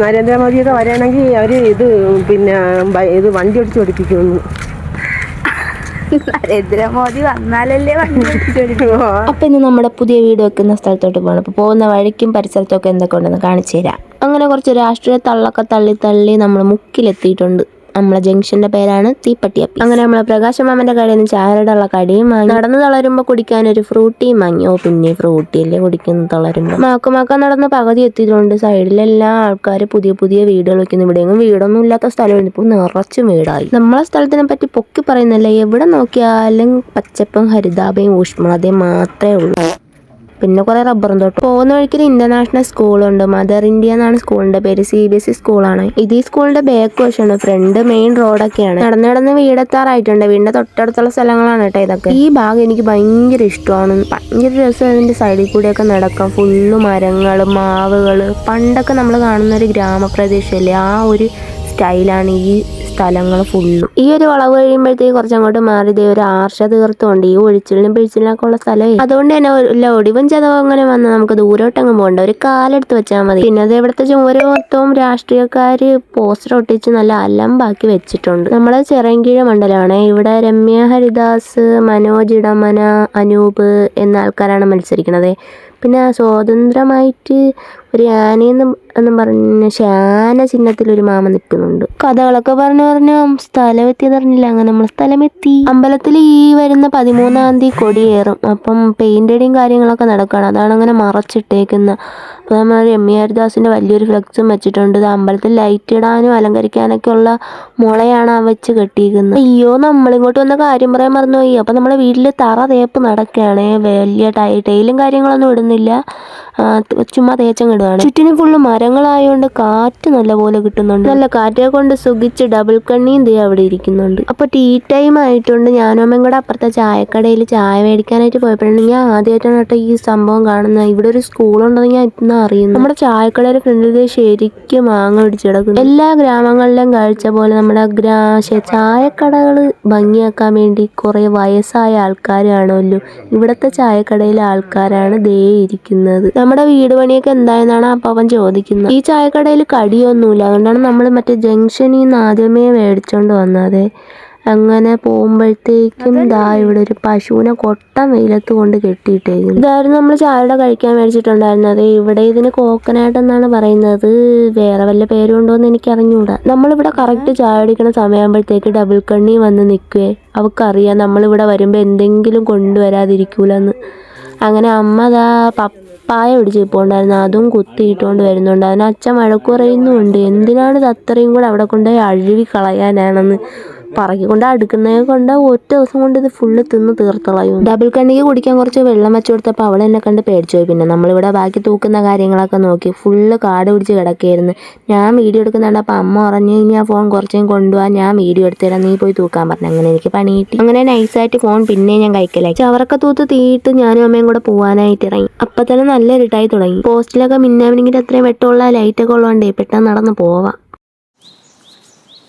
നരേന്ദ്രമോദിയൊക്കെ വരികയാണെങ്കിൽ അവർ ഇത് വണ്ടി ഓടിച്ച് പഠിപ്പിക്കുമെന്ന്. നരേന്ദ്രമോദി വന്നാലല്ലേ വണ്ടി ഓടിച്ചു. അപ്പൊ ഇന്ന് നമ്മുടെ പുതിയ വീട് വെക്കുന്ന സ്ഥലത്തോട്ട് പോകണം. അപ്പോൾ പോകുന്ന വഴിക്കും പരിസരത്തൊക്കെ എന്തൊക്കെ ഉണ്ടെന്ന് കാണിച്ചു തരാം. അങ്ങനെ കുറച്ച് രാഷ്ട്രീയ തള്ളൊക്കെ തള്ളി നമ്മൾ മുക്കിലെത്തിയിട്ടുണ്ട്. നമ്മളെ ജംഗ്ഷന്റെ പേരാണ് തീപ്പട്ടിയപ്പി. അങ്ങനെ നമ്മളെ പ്രകാശ് മാമന്റെ കടയിൽ നിന്ന് ചായയുടെ ഉള്ള കടിയും വാങ്ങി നടന്ന് തളരുമ്പോൾ കുടിക്കാൻ ഒരു ഫ്രൂട്ടിയും വാങ്ങി. പിന്നെ ഫ്രൂട്ടിയല്ലേ കുടിക്കുന്ന തളരുമ്പോൾ. മാക്ക നടന്ന് പകുതി എത്തിയിട്ടുണ്ട്. സൈഡിലെല്ലാം ആൾക്കാർ പുതിയ വീടുകൾ വെക്കുന്നു. ഇവിടെയെങ്കിലും വീടൊന്നും ഇല്ലാത്ത സ്ഥലമായിരുന്നു, ഇപ്പോൾ നിറച്ചും വീടായി. നമ്മളെ സ്ഥലത്തിനെ പറ്റി പൊക്കി പറയുന്നില്ല, എവിടെ നോക്കിയാലും പച്ചപ്പും ഹരിതാപയും ഊഷ്മളതയും മാത്രമേ ഉള്ളൂ. പിന്നെ കുറെ റബ്ബറും തോട്ടം. പോകുന്ന വഴിക്കൊരു ഇന്റർനാഷണൽ സ്കൂളുണ്ട്. മദർ ഇന്ത്യ എന്നാണ് സ്കൂളിന്റെ പേര്. CBSE സ്കൂളാണ് ഇത്. ഈ സ്കൂളിന്റെ ബാക്ക് വശമാണ്. ഫ്രണ്ട് മെയിൻ റോഡൊക്കെയാണ്. നടന്ന് വീടെത്താറായിട്ടുണ്ട്. വീടിന്റെ തൊട്ടടുത്തുള്ള സ്ഥലങ്ങളാണ് കേട്ടോ ഇതൊക്കെ. ഈ ഭാഗം എനിക്ക് ഭയങ്കര ഇഷ്ടമാണ്. ഭയങ്കര രസം. അതിന്റെ സൈഡിൽ കൂടെയൊക്കെ നടക്കാം. ഫുള്ള് മരങ്ങള്, മാവുകള്. പണ്ടൊക്കെ നമ്മൾ കാണുന്ന ഒരു ഗ്രാമപ്രദേശമല്ലേ, ആ ഒരു സ്റ്റൈലാണ് ഈ സ്ഥലങ്ങൾ ഫുള്ളും. ഈ ഒരു വളവ് കഴിയുമ്പോഴത്തേക്ക് കുറച്ചങ്ങോട്ട് മാറി ഒരു ആർഷ തീർത്തുണ്ട്. ഈ ഒഴിച്ചിലിനും പിഴിച്ചിലിനൊക്കെ ഉള്ള സ്ഥലമേ. അതുകൊണ്ട് തന്നെ ഒടിവും ചതവും അങ്ങനെ വന്ന് നമുക്ക് ദൂരോട്ടങ്ങ് പോകണ്ട, ഒരു കാലെടുത്ത് വെച്ചാൽ മതി. പിന്നെ അത് ഇവിടുത്തെ ചുമര് മൊത്തവും രാഷ്ട്രീയക്കാര് പോസ്റ്റർ ഒട്ടിച്ച് നല്ല അലമ്പാക്കി വെച്ചിട്ടുണ്ട്. നമ്മളെ ചിറയൻകീഴ് മണ്ഡലമാണ്. ഇവിടെ രമ്യ ഹരിദാസ്, മനോജ് ഇടമന, അനൂപ് എന്ന ആൾക്കാരാണ് മത്സരിക്കുന്നത്. പിന്നെ സ്വതന്ത്രമായിട്ട് ഒരു ആനയെന്നും പറഞ്ഞ ശാന ചിഹ്നത്തിലൊരു മാമ നിൽക്കുന്നുണ്ട്. കഥകളൊക്കെ പറഞ്ഞു സ്ഥലം എത്തിയതറിഞ്ഞില്ല. അങ്ങനെ നമ്മൾ സ്ഥലം എത്തി. അമ്പലത്തിൽ ഈ വരുന്ന 13-ാം തീയതി കൊടിയേറും. അപ്പം പെയിന്റ് അടിയും കാര്യങ്ങളൊക്കെ നടക്കുകയാണ്. അതാണ് അങ്ങനെ മറച്ചിട്ടേക്കുന്നത്. അപ്പോൾ നമ്മൾ രമ്യ ഹരിദാസിന്റെ വലിയൊരു ഫ്ലെക്സും വെച്ചിട്ടുണ്ട്. ഇത് അമ്പലത്തിൽ ലൈറ്റ് ഇടാനും അലങ്കരിക്കാനൊക്കെ ഉള്ള മുളയാണ് ആ വെച്ച് കെട്ടിയിരിക്കുന്നത്. അയ്യോ, നമ്മളിങ്ങോട്ട് വന്ന കാര്യം പറയാൻ മറന്നുപോയി. അപ്പം നമ്മുടെ വീട്ടിൽ തറ തേപ്പ് നടക്കുകയാണ്. വലിയ ടൈലും കാര്യങ്ങളൊന്നും ഇടുന്നില്ല, ചുമ്മാ തേച്ചങ്ങ് ഇടുകയാണ്. ചുറ്റിനും ഫുള്ള് മരങ്ങളായതുകൊണ്ട് കാറ്റ് നല്ലപോലെ കിട്ടുന്നുണ്ട്. നല്ല കാറ്റെ കൊണ്ട് സുഖിച്ച് ഡബിൾ കണ്ണിയും ദേ അവിടെ ഇരിക്കുന്നുണ്ട്. അപ്പൊ ടീ ടൈം ആയിട്ടുണ്ട്. ഞാനും അമ്മയും കൂടെ അപ്പുറത്തെ ചായക്കടയിൽ ചായ മേടിക്കാനായിട്ട് പോയപ്പോഴാണ് ഞാൻ ആദ്യമായിട്ടാണ് കേട്ടോ ഈ സംഭവം കാണുന്നത്. ഇവിടെ ഒരു സ്കൂളുണ്ടെന്ന് ഞാൻ ഇന്ന് അറിയുന്നു. നമ്മുടെ ചായക്കടയുടെ ഫ്രണ്ടിൽ ശരിക്കും മാങ്ങ പിടിച്ച് കിടക്കുന്നു. എല്ലാ ഗ്രാമങ്ങളിലും കാഴ്ച പോലെ നമ്മുടെ ചായക്കടകൾ ഭംഗിയാക്കാൻ വേണ്ടി കുറെ വയസ്സായ ആൾക്കാർ കാണുമല്ലോ, ഇവിടത്തെ ചായക്കടയിലെ ആൾക്കാരാണ് ദേ ഇരിക്കുന്നത്. നമ്മുടെ വീട് പണിയൊക്കെ എന്തായെന്നാണ് അപ്പാപ്പൻ ചോദിക്കുന്നത്. ഈ ചായക്കടയിൽ കടിയൊന്നുമില്ല, അതുകൊണ്ടാണ് നമ്മൾ മറ്റേ ജംഗ്ഷനിൽ നിന്ന് ആദ്യമേ മേടിച്ചോണ്ട് വന്നത്. അങ്ങനെ പോകുമ്പോഴത്തേക്കും ദാ ഇവിടെ ഒരു പശുവിനെ കൊട്ടം വെയിലത്ത് കൊണ്ട് കെട്ടിയിട്ടേക്കുന്നു. ഇതായിരുന്നു നമ്മൾ ചായയുടെ കഴിക്കാൻ മേടിച്ചിട്ടുണ്ടായിരുന്നത്. ഇവിടെ ഇതിന് കോക്കനട്ട് എന്നാണ് പറയുന്നത്. വേറെ വല്ല പേരുണ്ടോ എന്ന് എനിക്ക് അറിഞ്ഞൂടാ. നമ്മളിവിടെ കറക്റ്റ് ചായ അടിക്കണ സമയമാകുമ്പോഴത്തേക്ക് ഡബിൾ കണ്ണി വന്ന് നിൽക്കുവേ. അവൾക്കറിയാം നമ്മളിവിടെ വരുമ്പോൾ എന്തെങ്കിലും കൊണ്ടുവരാതിരിക്കൂലെന്ന്. അങ്ങനെ അമ്മ ദാ പപ്പായ പിടിച്ച് പോണ്ടായിരുന്നു, അതും കുത്തിയിട്ടുകൊണ്ട് വരുന്നുണ്ട്. അതിന് അച്ഛൻ വഴക്ക് പറയുന്നുമുണ്ട്. എന്തിനാണ് ഇത് അത്രയും കൂടെ അവിടെ കൊണ്ടുപോയി അഴുവി കളയാനാണെന്ന്. പറക്കിക്കൊണ്ട് അടുക്കുന്നതിനെ കൊണ്ട് ഒറ്റ ദിവസം കൊണ്ട് ഇത് ഫുള്ള് തിന്ന് തീർത്തളയും. ഡബിൾ കണ്ണിക്ക് കുടിക്കാൻ കുറച്ച് വെള്ളം വെച്ച് കൊടുത്തപ്പോൾ അവൾ എന്നെ കണ്ട് പേടിച്ചു പോയി. പിന്നെ നമ്മളിവിടെ ബാക്കി തൂക്കുന്ന കാര്യങ്ങളൊക്കെ നോക്കി. ഫുള്ള് കാട് പിടിച്ച് കിടക്കുകയായിരുന്നു. ഞാൻ വീഡിയോ എടുക്കുന്നുണ്ട്. അപ്പം അമ്മ പറഞ്ഞു, ഇനി ആ ഫോൺ കുറച്ചേം കൊണ്ടുപോകാൻ, ഞാൻ വീഡിയോ എടുത്തുതരാം, നീ പോയി തൂക്കാൻ പറഞ്ഞു. അങ്ങനെ എനിക്ക് പണി കിട്ടി. അങ്ങനെ നൈസായിട്ട് ഫോൺ പിന്നെ ഞാൻ കൈക്കലാക്കി. ചവറൊക്കെ തൂത്ത് തീയിട്ട് ഞാനും അമ്മയും കൂടെ പോകാനായിട്ട് ഇറങ്ങി. അപ്പം തന്നെ നല്ല ഇരുട്ടായി തുടങ്ങി. പോസ്റ്റിലൊക്കെ മിന്നാമിനിങ്ങിൻ്റെ അത്രയും വെട്ടമുള്ള ലൈറ്റൊക്കെ ഉള്ളതുകൊണ്ടേ പെട്ടെന്ന് നടന്ന് പോവാം.